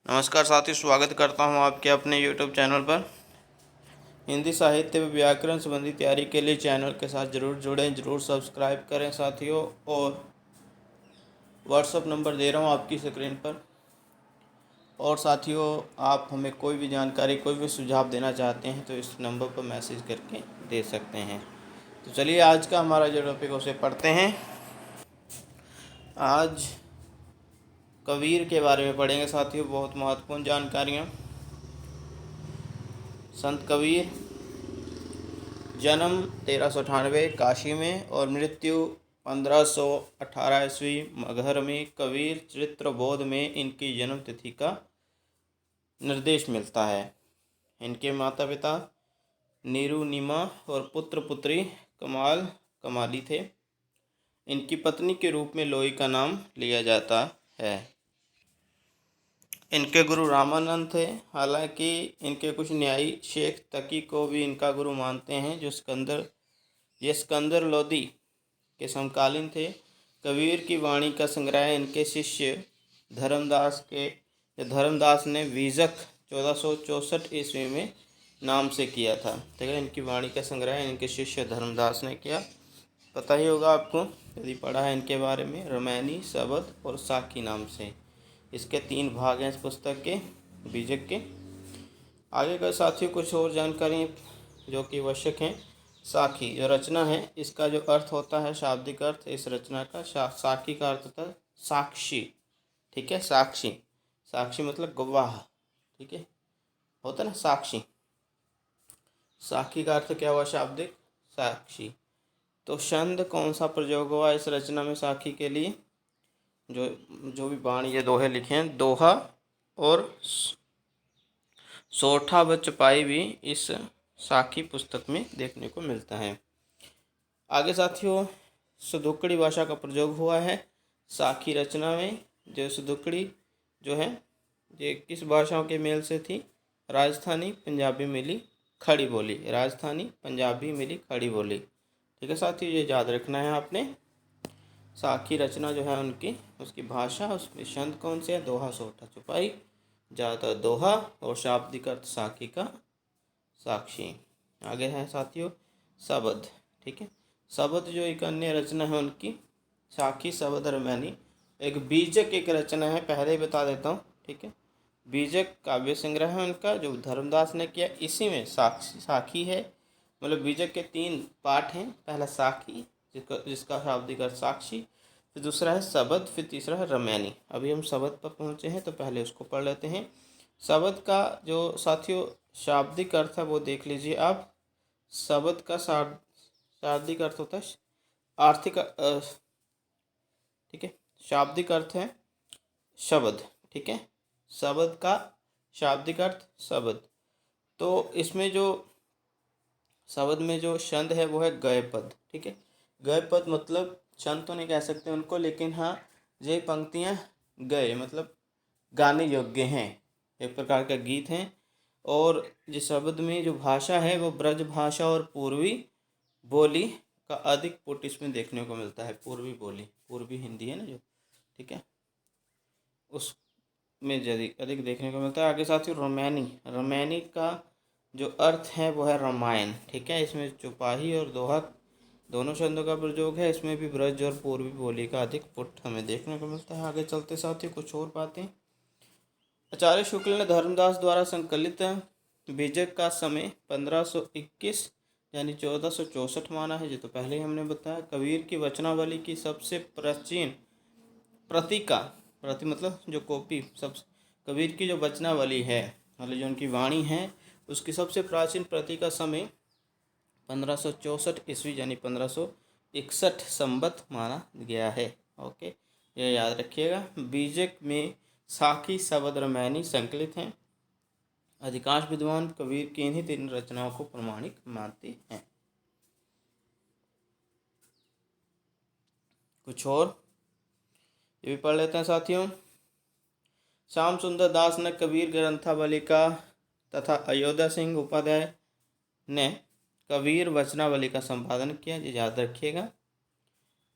नमस्कार साथियों, स्वागत करता हूं आपके अपने YouTube चैनल पर। हिंदी साहित्य व व्याकरण संबंधी तैयारी के लिए चैनल के साथ ज़रूर जुड़ें, ज़रूर सब्सक्राइब करें साथियों। और व्हाट्सअप नंबर दे रहा हूं आपकी स्क्रीन पर। और साथियों, आप हमें कोई भी जानकारी, कोई भी सुझाव देना चाहते हैं तो इस नंबर पर मैसेज करके दे सकते हैं। तो चलिए आज का हमारा जो टॉपिक है उसे पढ़ते हैं। आज कबीर के बारे में पढ़ेंगे साथियों, बहुत महत्वपूर्ण जानकारियाँ। संत कबीर जन्म 1398 काशी में और मृत्यु 1518 ईस्वी मगहर में। कबीर चरित्रबोध में इनकी जन्म तिथि का निर्देश मिलता है। इनके माता पिता नीरू नीमा और पुत्र पुत्री कमाल कमाली थे। इनकी पत्नी के रूप में लोई का नाम लिया जाता है। इनके गुरु रामानंद थे। हालांकि इनके कुछ न्यायी शेख तकी को भी इनका गुरु मानते हैं, जो सिकंदर लोदी के समकालीन थे। कबीर की वाणी का संग्रह इनके शिष्य धर्मदास ने बीजक 1464 ईस्वी में नाम से किया था। ठीक है, इनकी वाणी का संग्रह इनके शिष्य धर्मदास ने किया। पता ही होगा आपको, यदि पढ़ा है इनके बारे में, रामायणी, शबद और साखी नाम से। इसके 3 भाग हैं इस पुस्तक के, बीजक के। आगे का साथियों कुछ और जानकारी जो कि आवश्यक हैं। साखी जो रचना है, इसका जो अर्थ होता है, शाब्दिक अर्थ इस रचना का, साखी का अर्थ होता है साक्षी। ठीक है, साक्षी, साक्षी मतलब गवाह। ठीक है, होता है ना साक्षी। साखी का अर्थ क्या हुआ? शाब्दिक साक्षी। तो छंद कौन सा प्रयोग हुआ इस रचना में साखी के लिए? जो भी बाणी ये दोहे लिखे हैं, दोहा और सोठा व चपाई भी इस साखी पुस्तक में देखने को मिलता है। आगे साथियों, सुदुक्कड़ी भाषा का प्रयोग हुआ है साखी रचना में। जो सुदुक्कड़ी जो है, ये किस भाषाओं के मेल से थी? राजस्थानी पंजाबी मिली खड़ी बोली। राजस्थानी पंजाबी मिली खड़ी बोली। ठीक है साथियों, ये याद रखना है आपने। साखी रचना जो है उनकी, उसकी भाषा, उसमें छंद कौन से है? दोहा, सोठा, चौपाई। ज़्यादातर दोहा और शाब्दिक अर्थ साखी का साक्षी। आगे है साथियों शबद। ठीक है, शबद जो एक अन्य रचना है उनकी, साखी, शबद, रामायणी। एक बीजक एक रचना है, पहले ही बता देता हूँ। ठीक है, बीजक काव्य संग्रह है उनका, जो धर्मदास ने किया। इसी में साखी है, मतलब बीजक के 3 पाठ हैं। पहला साखी, जिसका शाब्दिक अर्थ साक्षी, फिर दूसरा है शबद, फिर तीसरा है रामायणी। अभी हम शबद पर पहुँचे हैं तो पहले उसको पढ़ लेते हैं। शबद का जो साथियों शाब्दिक अर्थ है वो देख लीजिए आप। शबद का शाब्दिक अर्थ होता है आर्थिक। ठीक है, शाब्दिक अर्थ है शब्द। ठीक है, शब्द का शाब्दिक अर्थ शब्द। तो इसमें जो शब्द में जो छंद है वो है गय पद। ठीक है, गय पद मतलब छंद तो नहीं कह सकते उनको, लेकिन हाँ, ये पंक्तियाँ गए मतलब गाने योग्य हैं, एक प्रकार का गीत हैं। और जिस शब्द में जो भाषा है वो ब्रज भाषा और पूर्वी बोली का अधिक पुट इसमें देखने को मिलता है। पूर्वी बोली, पूर्वी हिंदी है ना जो, ठीक है, उसमें अधिक देखने को मिलता है। आगे साथियों रामायणी। रामायणी का जो अर्थ है वो है रामायण। ठीक है, इसमें चौपाई और दोहा दोनों शब्दों का प्रयोग है। इसमें भी ब्रज और पूर्वी बोली का अधिक पुट हमें देखने को मिलता है। आगे चलते साथियों कुछ और बातें। आचार्य शुक्ल ने धर्मदास द्वारा संकलित बीजक का समय 1521 यानी 1464 माना है, जो तो पहले ही हमने बताया। कबीर की वचनावली की सबसे प्राचीन प्रति मतलब जो कॉपी, सब कबीर की जो वचनावली है, मतलब जो उनकी वाणी है, उसकी सबसे प्राचीन प्रति का समय 1564 ईस्वी यानी 1561 संवत माना गया है। ओके, ये याद रखिएगा। बीजक में साखी, शबद, रामायणी संकलित हैं। अधिकांश विद्वान कबीर की इन्हीं 3 रचनाओं को प्रमाणिक मानते हैं। कुछ और ये भी पढ़ लेते हैं साथियों। श्याम सुंदर दास ने कबीर ग्रंथावली का तथा अयोध्या सिंह उपाध्याय ने कबीर वचनावली का संपादन किया, ये याद रखिएगा।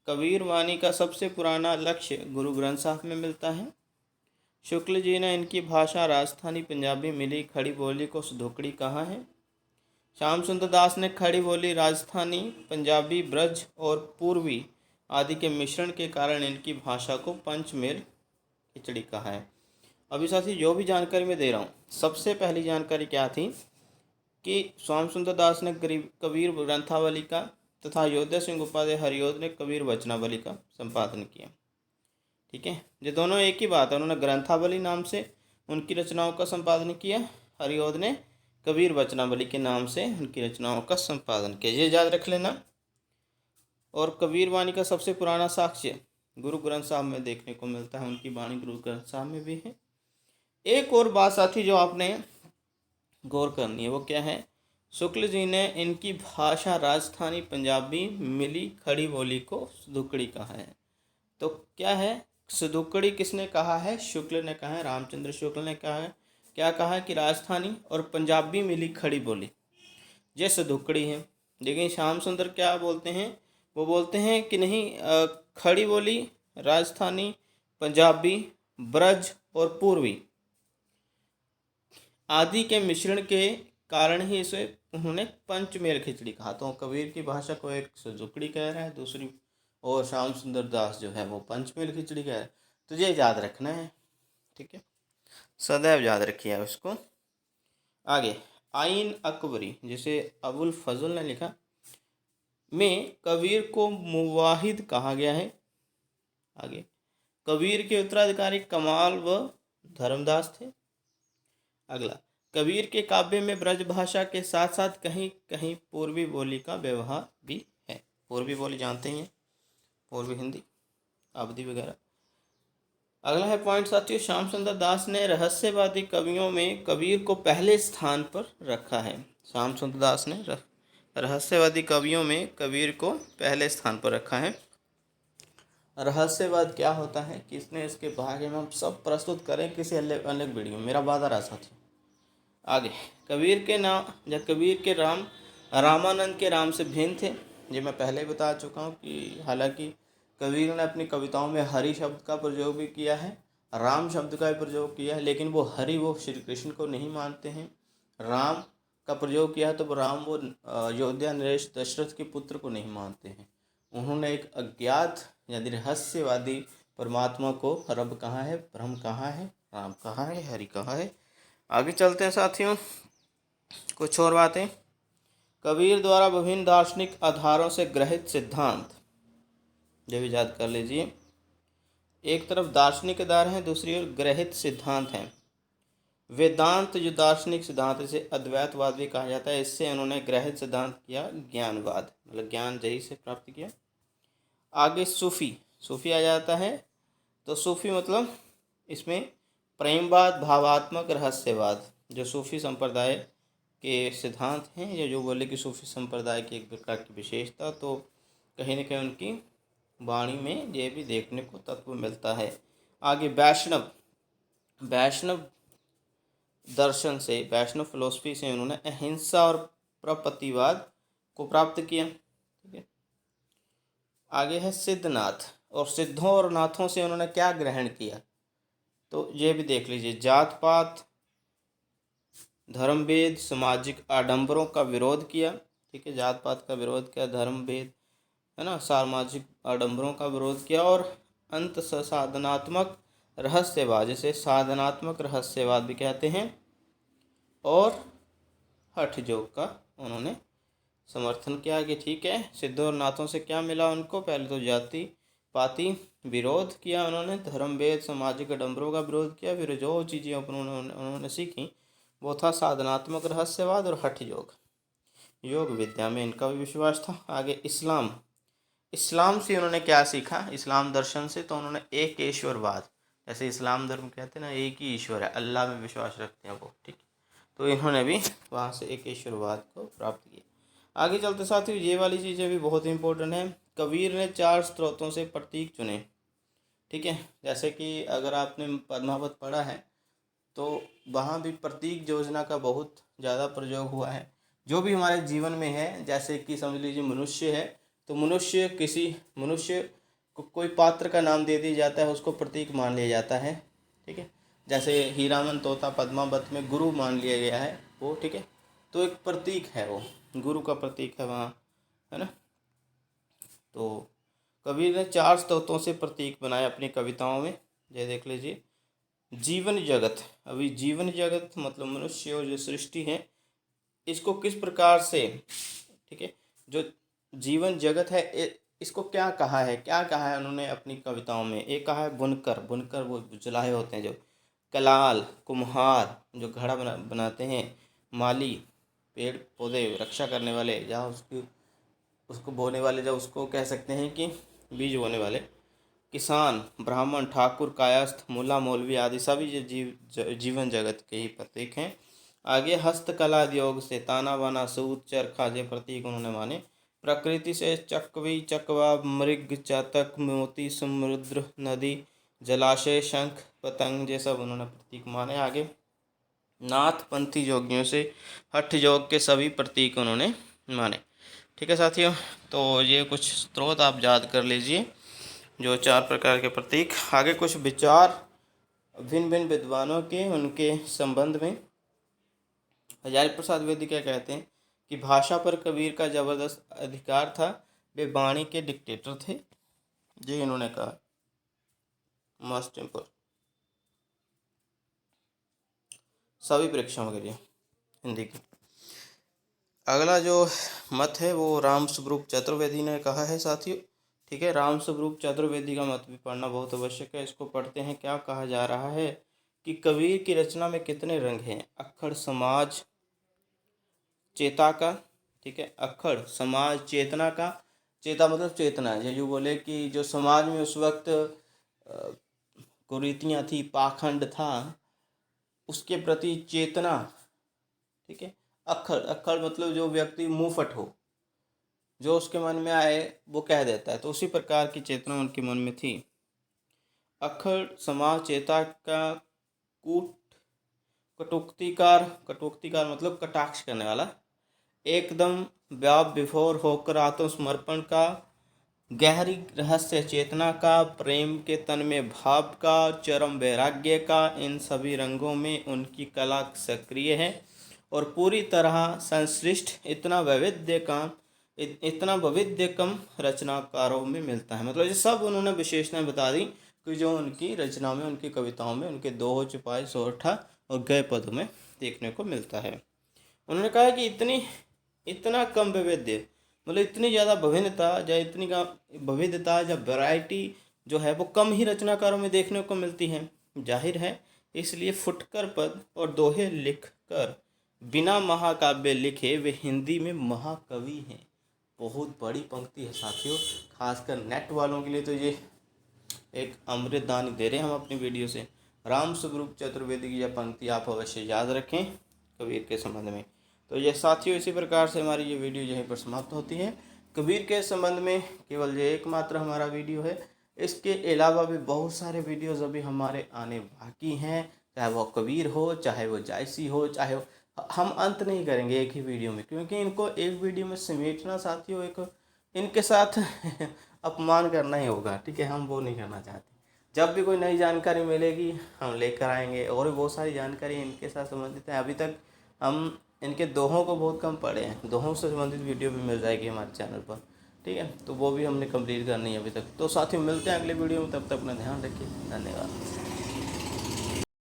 कबीर वाणी का सबसे पुराना लक्ष्य गुरु ग्रंथ साहब में मिलता है। शुक्ल जी ने इनकी भाषा राजस्थानी पंजाबी मिली खड़ी बोली को सुधोकड़ी कहा है। श्याम सुंदर दास ने खड़ी बोली राजस्थानी पंजाबी ब्रज और पूर्वी आदि के मिश्रण के कारण इनकी भाषा को पंचमेल खिचड़ी कहा है। अभी साथी जो भी जानकारी मैं दे रहा हूँ, सबसे पहली जानकारी क्या थी कि श्याम सुंदर दास ने कबीर ग्रंथावली का तथा अयोध्या सिंह उपाध्याय हरिओद ने कबीर वचनावली का संपादन किया। ठीक है, ये दोनों एक ही बात है। उन्होंने ग्रंथावली नाम से उनकी रचनाओं का संपादन किया, हरिओद ने कबीर वचनावली के नाम से उनकी रचनाओं का संपादन किया, ये याद रख लेना। और कबीर वाणी का सबसे पुराना साक्ष्य गुरु ग्रंथ साहब में देखने को मिलता है, उनकी वाणी गुरु ग्रंथ साहब में भी है। एक और बात साथी जो आपने गौर करनी है वो क्या है, शुक्ल जी ने इनकी भाषा राजस्थानी पंजाबी मिली खड़ी बोली को सुधुकड़ी कहा है। तो क्या है, सुधुकड़ी किसने कहा है, शुक्ल ने कहा है, रामचंद्र शुक्ल ने कहा है। क्या कहा है कि राजस्थानी और पंजाबी मिली खड़ी बोली ये सुधुकड़ी है। लेकिन श्याम सुंदर क्या बोलते हैं, वो बोलते हैं कि नहीं, खड़ी बोली राजस्थानी पंजाबी ब्रज और पूर्वी आदि के मिश्रण के कारण ही इसे उन्होंने पंचमेल खिचड़ी कहा। तो कबीर की भाषा को एक सुधुकड़ी कह रहा है, दूसरी और श्याम सुंदर दास जो है वो पंचमेल खिचड़ी कह रहा है। तो ये याद रखना है, ठीक है, सदैव याद रखिए उसको। आगे आइन अकबरी जिसे अबुल फजल ने लिखा में कबीर को मुवाहिद कहा गया है। आगे कबीर के उत्तराधिकारी कमाल व धर्मदास थे। अगला कबीर के काव्य में ब्रज भाषा के साथ साथ कहीं कहीं पूर्वी बोली का व्यवहार भी है। पूर्वी बोली जानते ही हैं, पूर्वी हिंदी अवधी वगैरह। अगला है पॉइंट साथियों, श्याम सुंदर दास ने रहस्यवादी कवियों में कबीर को पहले स्थान पर रखा है। श्याम सुंदर दास ने रहस्यवादी कवियों में कबीर को पहले स्थान पर रखा है। रहस्यवाद क्या होता है कि इसने इसके बारे में हम सब प्रस्तुत करें किसी अलग वीडियो में, मेरा वादा रहा साथियों। आगे कबीर के नाम या कबीर के राम रामानंद के राम से भिन्न थे। ये मैं पहले बता चुका हूँ कि हालांकि कबीर ने अपनी कविताओं में हरि शब्द का प्रयोग भी किया है, राम शब्द का भी प्रयोग किया है, लेकिन वो हरि वो श्री कृष्ण को नहीं मानते हैं। राम का प्रयोग किया तो राम वो अयोध्या नरेश दशरथ के पुत्र को नहीं मानते हैं। उन्होंने एक अज्ञात यदि रहस्यवादी परमात्मा को रब कहा है, ब्रह्म कहा है, राम कहा है, हरि कहा है। आगे चलते हैं साथियों, कुछ और बातें। कबीर द्वारा विभिन्न दार्शनिक आधारों से ग्रहित सिद्धांत, ये भी याद कर लीजिए। एक तरफ दार्शनिक आधार हैं, दूसरी ओर ग्रहित सिद्धांत हैं। वेदांत जो दार्शनिक सिद्धांत, इसे अद्वैतवाद भी कहा जाता है, इससे उन्होंने ग्रहित सिद्धांत किया ज्ञानवाद, मतलब ज्ञान जही से प्राप्त किया। आगे सूफी आ जाता है। तो सूफी मतलब इसमें प्रेमवाद, भावात्मक रहस्यवाद, जो सूफी संप्रदाय के सिद्धांत हैं, या जो बोले कि सूफी संप्रदाय की एक प्रकार की विशेषता, तो कहीं न कहीं उनकी वाणी में ये भी देखने को तत्व मिलता है। आगे वैष्णव दर्शन से, वैष्णव फिलोसफी से उन्होंने अहिंसा और प्रपतिवाद को प्राप्त किया। ठीक है, आगे है सिद्धनाथ, और सिद्धों और नाथों से उन्होंने क्या ग्रहण किया, तो ये भी देख लीजिए। जात पात, धर्मभेद, सामाजिक आडंबरों का विरोध किया। ठीक है, जात पात का विरोध किया, धर्मभेद है ना, सामाजिक आडंबरों का विरोध किया, और अंत साधनात्मक रहस्यवाद, जिसे साधनात्मक रहस्यवाद भी कहते हैं, और हठ योग का उन्होंने समर्थन किया। कि ठीक है, सिद्धों और नाथों से क्या मिला उनको, पहले तो जाति पाति विरोध किया उन्होंने, धर्मभेद, सामाजिक आडंबरों का विरोध किया, फिर जो चीज़ें उन्होंने सीखी वो था साधनात्मक रहस्यवाद और हठ योग। योग विद्या में इनका भी विश्वास था। आगे इस्लाम से उन्होंने क्या सीखा, इस्लाम दर्शन से, तो उन्होंने एक ईश्वरवाद, जैसे इस्लाम धर्म कहते हैं ना, एक ही ईश्वर है, अल्लाह में विश्वास रखते हैं वो। ठीक, तो इन्होंने भी वहाँ से एक ईश्वरवाद को प्राप्त किया। आगे चलते साथियों, ये वाली चीज़ें भी बहुत इंपॉर्टेंट हैं। कबीर ने 4 स्रोतों से प्रतीक चुने। ठीक है, जैसे कि अगर आपने पद्मावत पढ़ा है तो वहाँ भी प्रतीक योजना का बहुत ज़्यादा प्रयोग हुआ है। जो भी हमारे जीवन में है, जैसे कि समझ लीजिए मनुष्य है, तो मनुष्य को कोई पात्र का नाम दे दिया जाता है, उसको प्रतीक मान लिया जाता है। ठीक है, जैसे हीरामन तोता पद्मावत में गुरु मान लिया गया है वो, ठीक है। तो एक प्रतीक है, वो गुरु का प्रतीक है वहाँ, है ना। तो कबीर ने 4 स्तोत्रों से प्रतीक बनाए अपनी कविताओं में। ये देख लीजिए, जीवन जगत। अभी जीवन जगत मतलब मनुष्य और जो सृष्टि है इसको किस प्रकार से, ठीक है, जो जीवन जगत है इसको क्या कहा है, क्या कहा है उन्होंने अपनी कविताओं में। एक कहा है बुनकर, बुनकर वो जुलाहे होते हैं जो, कलाल कुम्हार जो घड़ा बनाते हैं, माली पेड़ पौधे रक्षा करने वाले, जहाँ उसको बोने वाले, जब उसको कह सकते हैं कि बीज बोने वाले, किसान, ब्राह्मण, ठाकुर, कायस्थ, मुल्ला, मौलवी आदि सभी जीवन जगत के ही प्रतीक हैं। आगे हस्तकला उद्योग से ताना बाना सूत चरखा ये प्रतीक उन्होंने माने। प्रकृति से चकवी चकवा मृग चातक मोती समुद्र नदी जलाशय शंख पतंग ये सब उन्होंने प्रतीक माने। आगे नाथपंथी योगियों से हठ योग के सभी प्रतीक उन्होंने माने। ठीक है साथियों, तो ये कुछ स्रोत आप याद कर लीजिए, जो 4 प्रकार के प्रतीक। आगे कुछ विचार भिन्न भिन्न विद्वानों के उनके संबंध में। हजारी प्रसाद वेदी क्या कहते हैं कि भाषा पर कबीर का जबरदस्त अधिकार था, वे वाणी के डिक्टेटर थे, ये इन्होंने कहा। मस्ट इम्पोर्ट सभी परीक्षाओं के लिए हिंदी की। अगला जो मत है वो रामस्वरूप चतुर्वेदी ने कहा है साथियों, ठीक है। रामस्वरूप चतुर्वेदी का मत भी पढ़ना बहुत आवश्यक है। इसको पढ़ते हैं। क्या कहा जा रहा है कि कबीर की रचना में कितने रंग हैं। अक्खड़ समाज चेता का, ठीक है, अक्खड़ समाज चेतना का, चेता मतलब चेतना, ये जो बोले कि जो समाज में उस वक्त कुरीतियाँ थी, पाखंड था, उसके प्रति चेतना, ठीक है। अक्खड़, अक्खड़ मतलब जो व्यक्ति मुंहफट हो, जो उसके मन में आए वो कह देता है, तो उसी प्रकार की चेतना उनके मन में थी। अक्खड़ समाज चेता का कूट कटोक्तिकार, कटोक्तिकार मतलब कटाक्ष करने वाला, एकदम व्याप विभोर होकर आत्मसमर्पण का, गहरी रहस्य चेतना का, प्रेम के तन में भाव का, चरम वैराग्य का, इन सभी रंगों में उनकी कला सक्रिय है और पूरी तरह संश्लिष्ट। इतना वैविध्य कम रचनाकारों में मिलता है। मतलब ये सब उन्होंने विशेषताएं बता दी कि जो उनकी रचना में, उनकी कविताओं में, उनके दोहो चौपाई सोरठा और गए पदों में देखने को मिलता है। उन्होंने कहा कि इतना कम वैविध्य मतलब इतनी ज़्यादा विभिन्नता या इतनी का विविधता या वैरायटी जो है वो कम ही रचनाकारों में देखने को मिलती है। जाहिर है इसलिए फुटकर पद और दोहे लिखकर बिना महाकाव्य लिखे वे हिंदी में महाकवि हैं। बहुत बड़ी पंक्ति है साथियों, खासकर नेट वालों के लिए तो ये एक अमृत दान दे रहे हैं हम अपनी वीडियो से। रामस्वरूप चतुर्वेदी की यह पंक्ति आप अवश्य याद रखें कबीर के संबंध में। तो ये साथियों इसी प्रकार से हमारी ये वीडियो यहीं पर समाप्त होती है। कबीर के संबंध में केवल ये एकमात्र हमारा वीडियो है। इसके अलावा भी बहुत सारे वीडियोज़ अभी हमारे आने बाकी हैं, चाहे वो कबीर हो, चाहे वो जायसी हो, चाहे वो, हम अंत नहीं करेंगे एक ही वीडियो में, क्योंकि इनको एक वीडियो में समेटना साथियों एक इनके साथ अपमान करना ही होगा, ठीक है। हम वो नहीं करना चाहते। जब भी कोई नई जानकारी मिलेगी हम लेकर आएंगे, और भी बहुत सारी जानकारी इनके साथ संबंधित है। अभी तक हम इनके दोहों को बहुत कम पढ़े हैं, दोहों से संबंधित वीडियो भी मिल जाएगी हमारे चैनल पर, ठीक है। तो वो भी हमने कंप्लीट करनी है अभी तक। तो साथियों मिलते हैं अगले वीडियो में, तब तक अपना ध्यान रखिए। धन्यवाद।